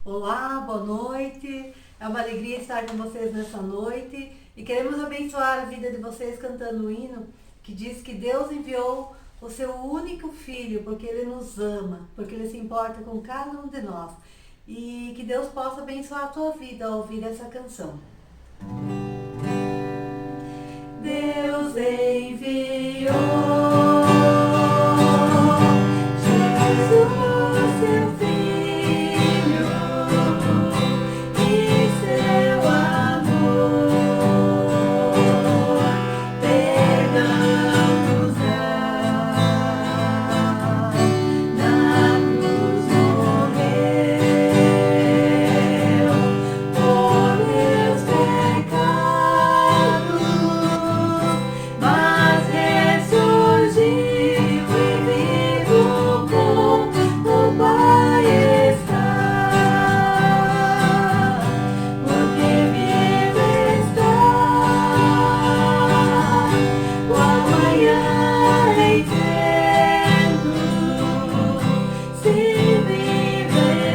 Olá, boa noite. É uma alegria estar com vocês nessa noite e queremos abençoar a vida de vocês cantando o hino que diz que Deus enviou o seu único filho porque ele nos ama, porque ele se importa com cada um de nós. E que Deus possa abençoar a tua vida ao ouvir essa canção. Deus enviou Jesus, seu filho, e seu amor perdão-nos na cruz morreu por meus pecados, mas ressurgiu e vivo com o Pai está, porque vive está, o amanhã em vento, se vive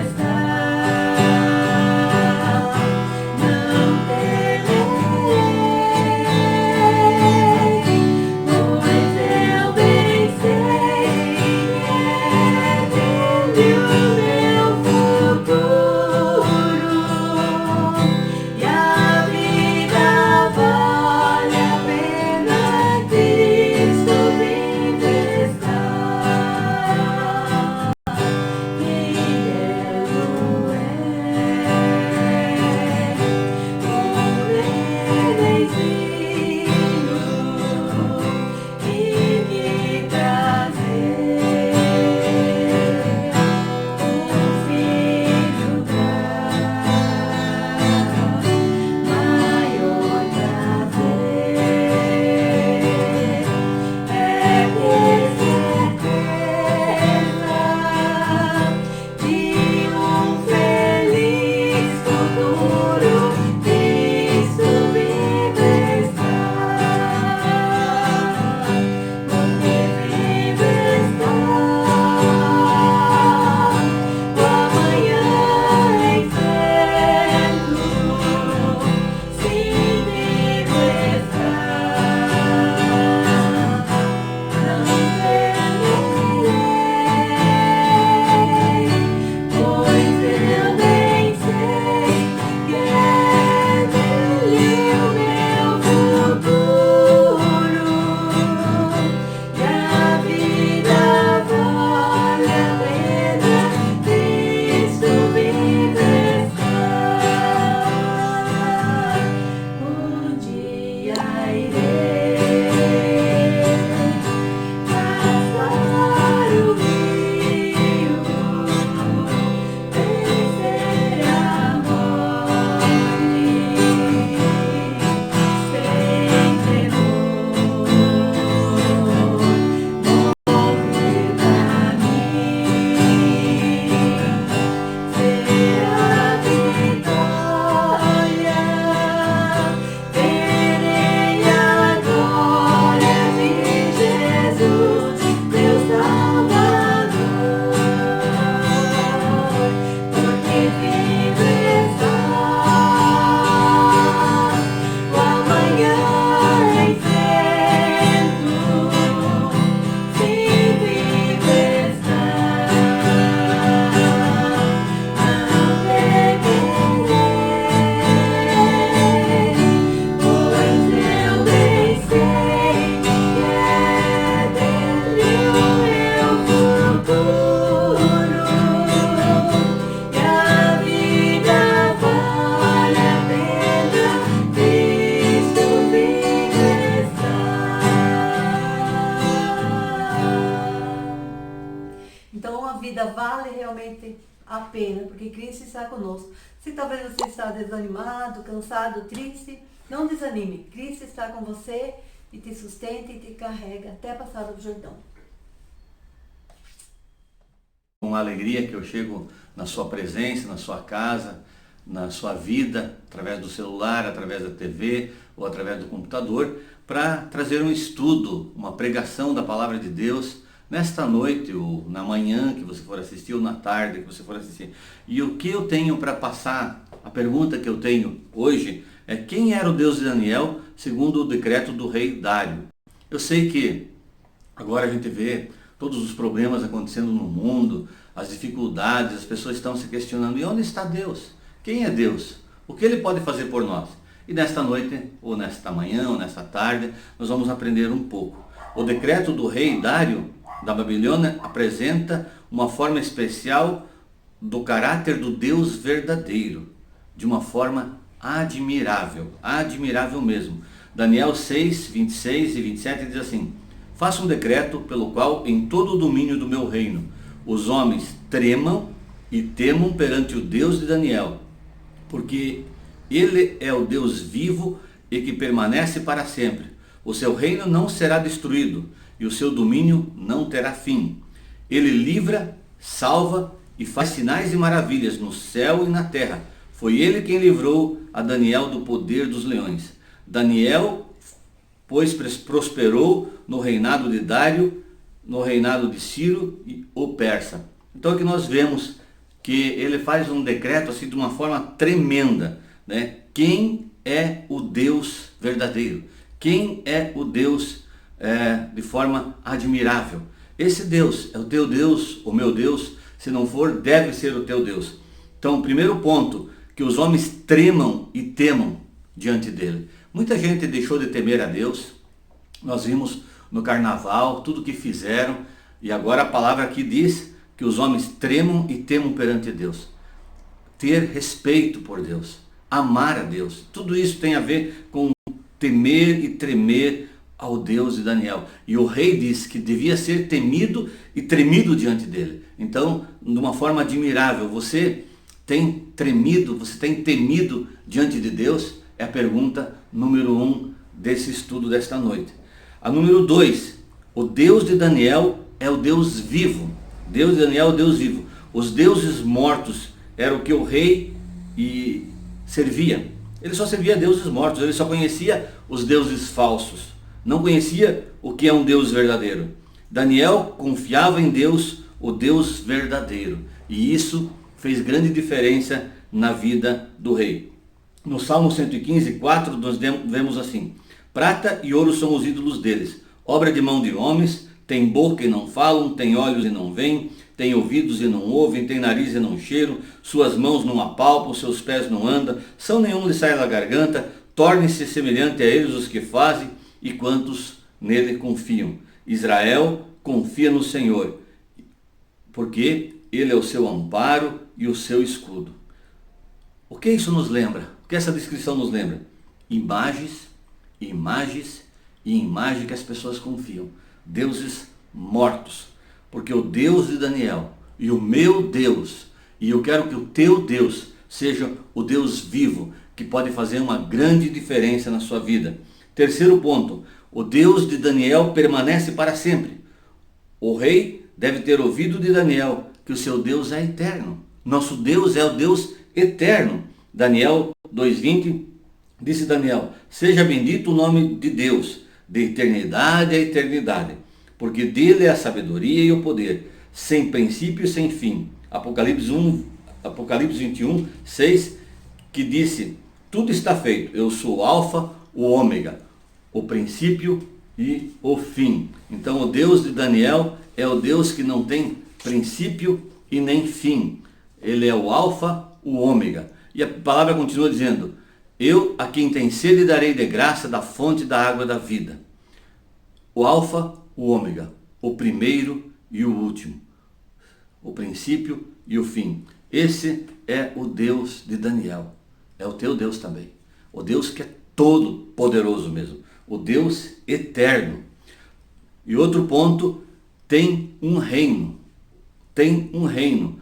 está, não temerei, pois eu bem sei que é dele o meu futuro, e a vida vale a pena, Cristo vive está, que belo e que prazer o filho dá, maior prazer é ter certeza de um feliz futuro. Cristo vive está, porque vive está, o amanhã em vento, se vive está, não temerei, pois eu bem sei que é dele o meu futuro, e a vida vale a pena, Cristo vive está. Um dia irei passar o rio, vencer a morte sem temor, morrer pra mim, ser a vitória, verei a glória de Jesus, meu Salvador, porque vive está, o amanhã em vento, se vive está, não temerei, pois eu bem sei que é dele o meu futuro, e a vida vale a pena, Cristo vive está. Então a vida vale realmente a pena, porque Cristo está conosco. Se talvez você está desanimado, cansado, triste, não desanime. Cristo está com você e te sustenta e te carrega até passar o Jordão. Com alegria que eu chego na sua presença, na sua casa, na sua vida, através do celular, através da TV ou através do computador, para trazer um estudo, uma pregação da Palavra de Deus nesta noite, ou na manhã que você for assistir, ou na tarde que você for assistir. E o que eu tenho para passar, a pergunta que eu tenho hoje é: quem era o Deus de Daniel segundo o decreto do rei Dário? Eu sei que agora a gente vê todos os problemas acontecendo no mundo, as dificuldades, as pessoas estão se questionando: e onde está Deus? Quem é Deus? O que Ele pode fazer por nós? E nesta noite, ou nesta manhã, ou nesta tarde, nós vamos aprender um pouco. O decreto do rei Dário da Babilônia apresenta uma forma especial do caráter do Deus verdadeiro, de uma forma admirável, admirável mesmo. Daniel 6, 26 e 27 diz assim: faça um decreto pelo qual em todo o domínio do meu reino os homens tremam e temam perante o Deus de Daniel, porque Ele é o Deus vivo e que permanece para sempre. O seu reino não será destruído e o seu domínio não terá fim. Ele livra, salva e faz sinais e maravilhas no céu e na terra. Foi ele quem livrou a Daniel do poder dos leões. Daniel, pois, prosperou no reinado de Dário, no reinado de Ciro e o persa. Então aqui nós vemos que ele faz um decreto assim de uma forma tremenda, né? Quem é o Deus verdadeiro? Quem é o Deus de forma admirável? Esse Deus é o teu Deus, o meu Deus. Se não for, deve ser o teu Deus. Então, o primeiro ponto, que os homens tremam e temam diante dele. Muita gente deixou de temer a Deus. Nós vimos no carnaval tudo que fizeram, e agora a palavra aqui diz que os homens tremam e temam perante Deus. Ter respeito por Deus, amar a Deus, tudo isso tem a ver com temer e tremer ao Deus de Daniel. E o rei disse que devia ser temido e tremido diante dele. Então, de uma forma admirável, você tem tremido, você tem temido diante de Deus? É a pergunta número 1 desse estudo desta noite. A número 2, o Deus de Daniel é o Deus vivo. Deus de Daniel é o Deus vivo. Os deuses mortos era o que o rei servia. Ele só servia deuses mortos, ele só conhecia os deuses falsos. Não conhecia o que é um Deus verdadeiro. Daniel confiava em Deus, o Deus verdadeiro. E isso fez grande diferença na vida do rei. No Salmo 115, 4, nós vemos assim: prata e ouro são os ídolos deles, obra de mão de homens, tem boca e não falam, tem olhos e não veem, tem ouvidos e não ouvem, tem nariz e não cheiram, suas mãos não apalpam, seus pés não andam, são nenhum lhe sai da garganta, torne-se semelhante a eles os que fazem e quantos nele confiam. Israel confia no Senhor, porque Ele é o seu amparo e o seu escudo. O que isso nos lembra? O que essa descrição nos lembra? Imagens, imagens e imagens que as pessoas confiam. Deuses mortos. Porque o Deus de Daniel e o meu Deus, e eu quero que o teu Deus seja o Deus vivo, que pode fazer uma grande diferença na sua vida. Terceiro ponto, o Deus de Daniel permanece para sempre. O rei deve ter ouvido de Daniel que o seu Deus é eterno. Nosso Deus é o Deus eterno. Daniel 2:20, disse Daniel: seja bendito o nome de Deus, de eternidade a eternidade, porque dele é a sabedoria e o poder, sem princípio e sem fim. Apocalipse 21, 6, que disse: tudo está feito, eu sou o alfa, o ômega, o princípio e o fim. Então o Deus de Daniel é o Deus que não tem princípio e nem fim. Ele é o alfa, o ômega. E a palavra continua dizendo: eu a quem tem sede darei de graça da fonte da água da vida. O alfa, o ômega, o primeiro e o último, o princípio e o fim. Esse é o Deus de Daniel. É o teu Deus também. O Deus que é todo poderoso mesmo. O Deus eterno. E outro ponto, tem um reino. Tem um reino.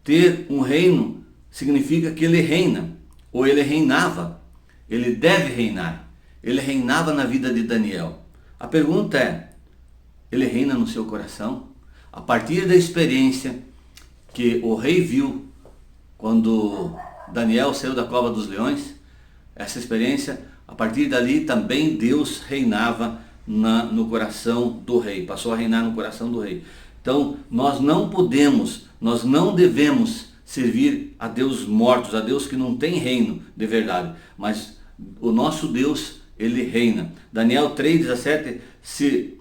Ter um reino significa que ele reina, ou ele reinava. Ele deve reinar. Ele reinava na vida de Daniel. A pergunta é: ele reina no seu coração? A partir da experiência que o rei viu quando Daniel saiu da cova dos leões, essa experiência, a partir dali também Deus reinava no coração do rei, passou a reinar no coração do rei. Então, nós não podemos, nós não devemos servir a Deus mortos, a Deus que não tem reino de verdade, mas o nosso Deus, ele reina. Daniel 3,17, se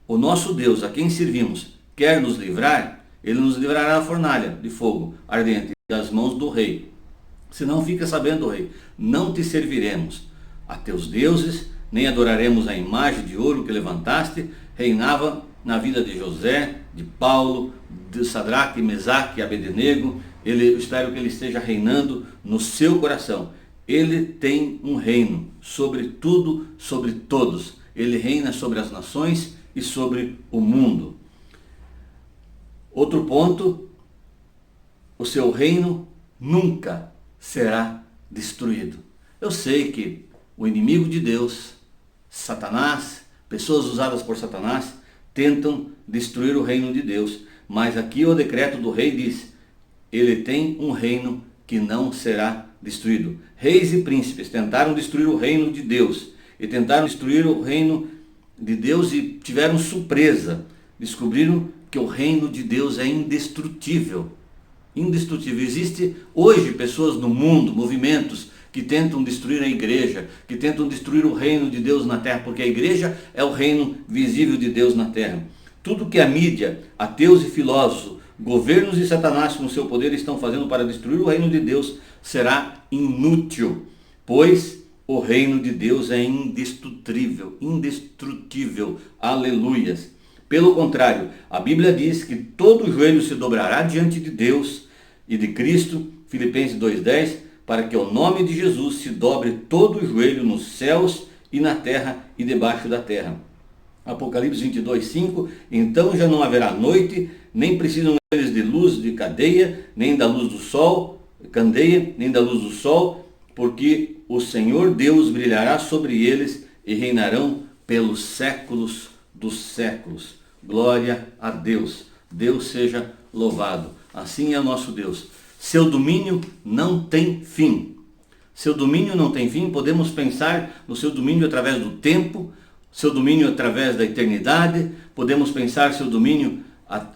o nosso Deus, a quem servimos, quer nos livrar, ele nos livrará da fornalha de fogo ardente das mãos do rei. Se não, fica sabendo, rei, não te serviremos a teus deuses, nem adoraremos a imagem de ouro que levantaste. Reinava na vida de José, de Paulo, de Sadraque, Mesaque e Abednego. Eu espero que ele esteja reinando no seu coração. Ele tem um reino sobre tudo, sobre todos. Ele reina sobre as nações e sobre o mundo. Outro ponto, o seu reino nunca será destruído. Eu sei que o inimigo de Deus, Satanás, pessoas usadas por Satanás, tentam destruir o reino de Deus. Mas aqui o decreto do rei diz, ele tem um reino que não será destruído. Reis e príncipes tentaram destruir o reino de Deus e tentaram destruir o reino de Deus e tiveram surpresa. Descobriram que o reino de Deus é indestrutível. Indestrutível. Existe hoje pessoas no mundo, movimentos que tentam destruir a igreja, que tentam destruir o reino de Deus na terra, porque a igreja é o reino visível de Deus na terra. Tudo que a mídia, ateus e filósofos, governos e Satanás com seu poder estão fazendo para destruir o reino de Deus será inútil, pois o reino de Deus é indestrutível, indestrutível. Aleluias. Pelo contrário, a Bíblia diz que todo joelho se dobrará diante de Deus e de Cristo, Filipenses 2,10, para que o nome de Jesus se dobre todo o joelho nos céus e na terra e debaixo da terra. Apocalipse 22,5, então já não haverá noite, nem precisam eles de luz de cadeia, nem da luz do sol, candeia, nem da luz do sol, porque o Senhor Deus brilhará sobre eles e reinarão pelos séculos dos séculos. Glória a Deus. Deus seja louvado. Assim é o nosso Deus. Seu domínio não tem fim. Seu domínio não tem fim. Podemos pensar no seu domínio através do tempo, seu domínio através da eternidade. Podemos pensar seu domínio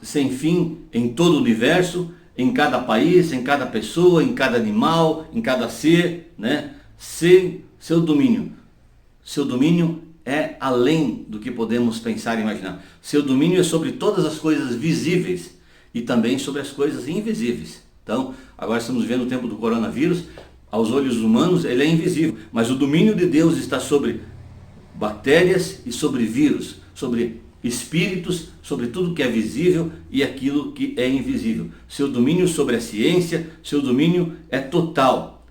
sem fim em todo o universo, em cada país, em cada pessoa, em cada animal, em cada ser, né? Seu domínio é além do que podemos pensar e imaginar. Seu domínio é sobre todas as coisas visíveis e também sobre as coisas invisíveis. Então, agora estamos vendo o tempo do coronavírus, aos olhos humanos ele é invisível, mas o domínio de Deus está sobre bactérias e sobre vírus, sobre espíritos, sobre tudo que é visível e aquilo que é invisível. Seu domínio sobre a ciência, seu domínio é total,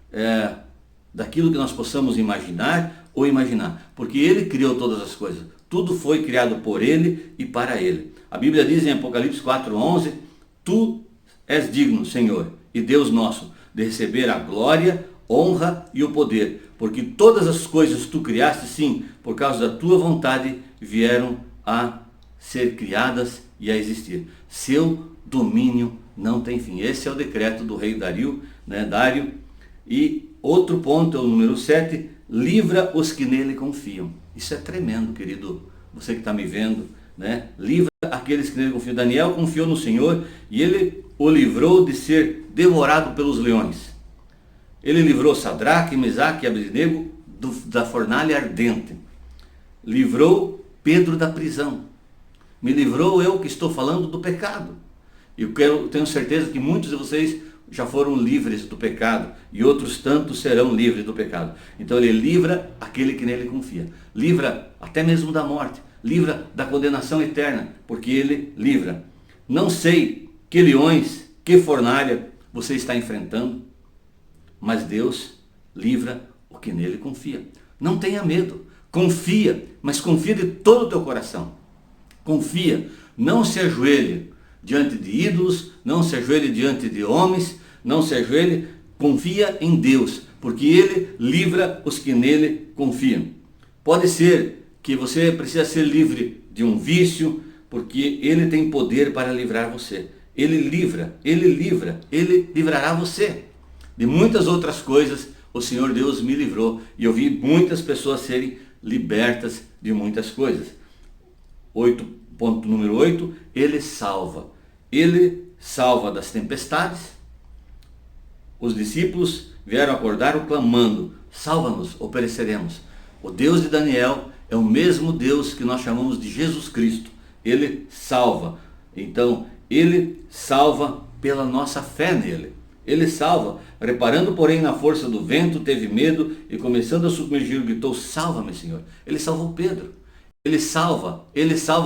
daquilo que nós possamos imaginar ou imaginar, porque ele criou todas as coisas. Tudo foi criado por ele e para ele. A Bíblia diz em Apocalipse 4,11, tu és digno, Senhor, e Deus nosso, de receber a glória, honra e o poder, porque todas as coisas tu criaste, sim, por causa da tua vontade, vieram a ser criadas e a existir. Seu domínio não tem fim. Esse é o decreto do rei Dário, né, Dário. E outro ponto é o número 7, livra os que nele confiam. Isso é tremendo, querido, você que está me vendo, né? Livra aqueles que nele confiam. Daniel confiou no Senhor e ele o livrou de ser devorado pelos leões. Ele livrou Sadraque, Mesaque e Abednego da fornalha ardente. Livrou Pedro da prisão. Me livrou eu que estou falando do pecado. Eu tenho certeza que muitos de vocês já foram livres do pecado e outros tantos serão livres do pecado. Então ele livra aquele que nele confia. Livra até mesmo da morte. Livra da condenação eterna, porque ele livra. Não sei que leões, que fornalha você está enfrentando, mas Deus livra o que nele confia. Não tenha medo. Confia, mas confia de todo o teu coração. Confia, não se ajoelhe diante de ídolos, não se ajoelhe diante de homens, não se ajoelhe, confia em Deus, porque Ele livra os que nele confiam. Pode ser que você precisa ser livre de um vício, porque Ele tem poder para livrar você. Ele livrará você. De muitas outras coisas, o Senhor Deus me livrou, e eu vi muitas pessoas serem libertas de muitas coisas. ponto número 8, ele salva. Ele salva das tempestades. Os discípulos vieram acordar clamando, salva-nos ou pereceremos. O Deus de Daniel é o mesmo Deus que nós chamamos de Jesus Cristo. Ele salva. Então, ele salva pela nossa fé nele. Ele salva. Reparando, porém, na força do vento, teve medo e, começando a submergir, gritou, salva-me, Senhor. Ele salvou Pedro. Ele salva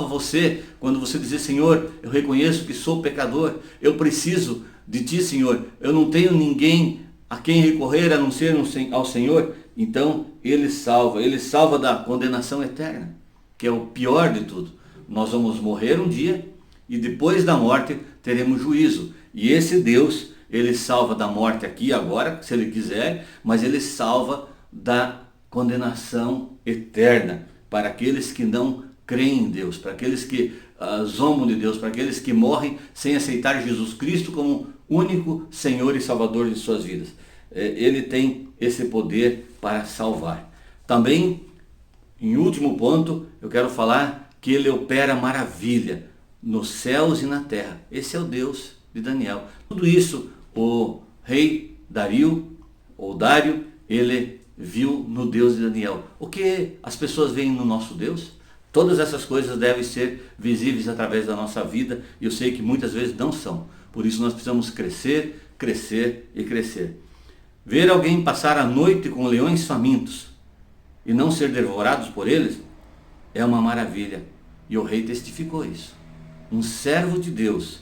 você quando você dizer, Senhor, eu reconheço que sou pecador, eu preciso de Ti, Senhor, eu não tenho ninguém a quem recorrer a não ser ao Senhor. Então, Ele salva da condenação eterna, que é o pior de tudo. Nós vamos morrer um dia e depois da morte teremos juízo. E esse Deus, Ele salva da morte aqui e agora, se Ele quiser, mas Ele salva da condenação eterna para aqueles que não creem em Deus, para aqueles que zombam de Deus, para aqueles que morrem sem aceitar Jesus Cristo como único Senhor e Salvador de suas vidas. Ele tem esse poder para salvar. Também, em último ponto, eu quero falar que Ele opera maravilha nos céus e na terra. Esse é o Deus de Daniel. Tudo isso o rei Dário, ele viu no Deus de Daniel. O que as pessoas veem no nosso Deus? Todas essas coisas devem ser visíveis através da nossa vida, e eu sei que muitas vezes não são. Por isso nós precisamos crescer, crescer e crescer. Ver alguém passar a noite com leões famintos e não ser devorados por eles é uma maravilha. E o rei testificou isso. Um servo de Deus,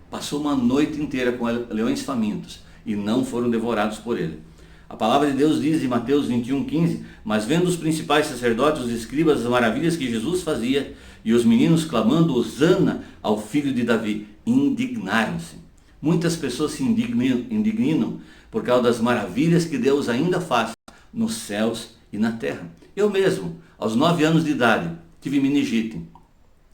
passou uma noite inteira com leões famintos e não foram devorados por ele. A palavra de Deus diz em Mateus 21:15, mas vendo os principais sacerdotes, os escribas, as maravilhas que Jesus fazia, e os meninos clamando, Hosana ao filho de Davi, indignaram-se. Muitas pessoas se indignam por causa das maravilhas que Deus ainda faz nos céus e na terra. Eu mesmo, aos 9 anos de idade, tive meningite.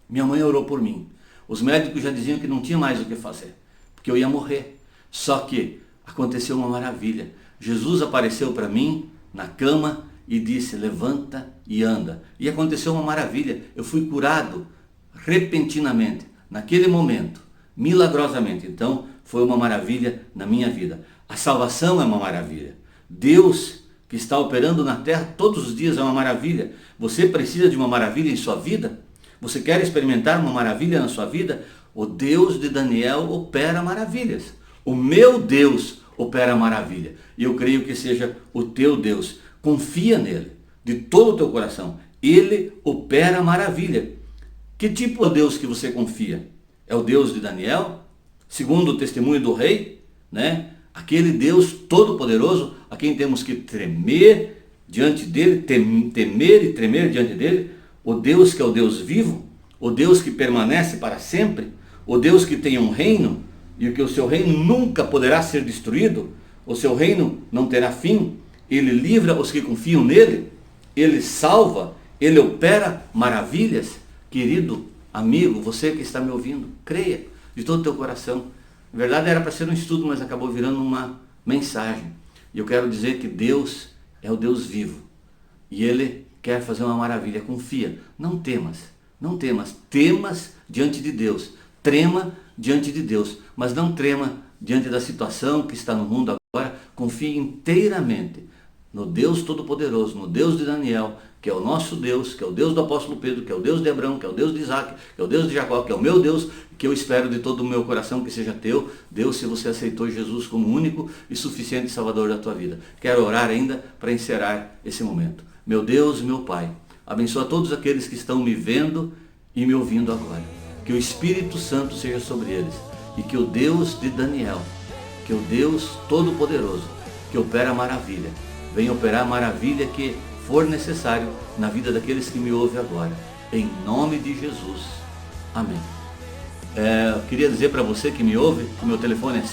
Minha mãe orou por mim. Os médicos já diziam que não tinha mais o que fazer, porque eu ia morrer. Só que aconteceu uma maravilha. Jesus apareceu para mim na cama e disse, levanta e anda. E aconteceu uma maravilha. Eu fui curado repentinamente, naquele momento, milagrosamente. Então, foi uma maravilha na minha vida. A salvação é uma maravilha. Deus que está operando na terra todos os dias é uma maravilha. Você precisa de uma maravilha em sua vida? Você quer experimentar uma maravilha na sua vida? O Deus de Daniel opera maravilhas. O meu Deus opera maravilha. E eu creio que seja o teu Deus. Confia nele, de todo o teu coração. Ele opera maravilha. Que tipo de Deus que você confia? É o Deus de Daniel? Segundo o testemunho do rei, né? Aquele Deus todo-poderoso, a quem temos que tremer diante dele, temer e tremer diante dele. O Deus que é o Deus vivo, o Deus que permanece para sempre, o Deus que tem um reino, e que o seu reino nunca poderá ser destruído, o seu reino não terá fim, ele livra os que confiam nele, ele salva, ele opera maravilhas. Querido amigo, você que está me ouvindo, creia de todo o teu coração. Na verdade era para ser um estudo, mas acabou virando uma mensagem. E eu quero dizer que Deus é o Deus vivo, e Ele quer fazer uma maravilha. Confia, não temas, temas diante de Deus, trema diante de Deus, mas não trema diante da situação que está no mundo agora. Confie inteiramente no Deus Todo-Poderoso, no Deus de Daniel, que é o nosso Deus, que é o Deus do apóstolo Pedro, que é o Deus de Abraão, que é o Deus de Isaac, que é o Deus de Jacó, que é o meu Deus, que eu espero de todo o meu coração que seja teu, Deus, se você aceitou Jesus como único e suficiente Salvador da tua vida. Quero orar ainda para encerrar esse momento. Meu Deus, meu Pai, abençoa todos aqueles que estão me vendo e me ouvindo agora. Que o Espírito Santo seja sobre eles e que o Deus de Daniel, que o Deus Todo-Poderoso, que opera maravilha, venha operar maravilha que for necessário na vida daqueles que me ouvem agora. Em nome de Jesus. Amém. Eu queria dizer para você que me ouve que o meu telefone é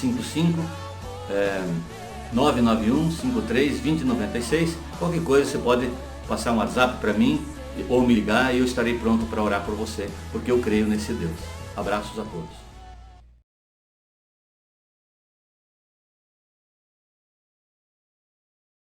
991-53-2096. Qualquer coisa você pode passar um WhatsApp para mim ou me ligar e eu estarei pronto para orar por você, porque eu creio nesse Deus. Abraços a todos.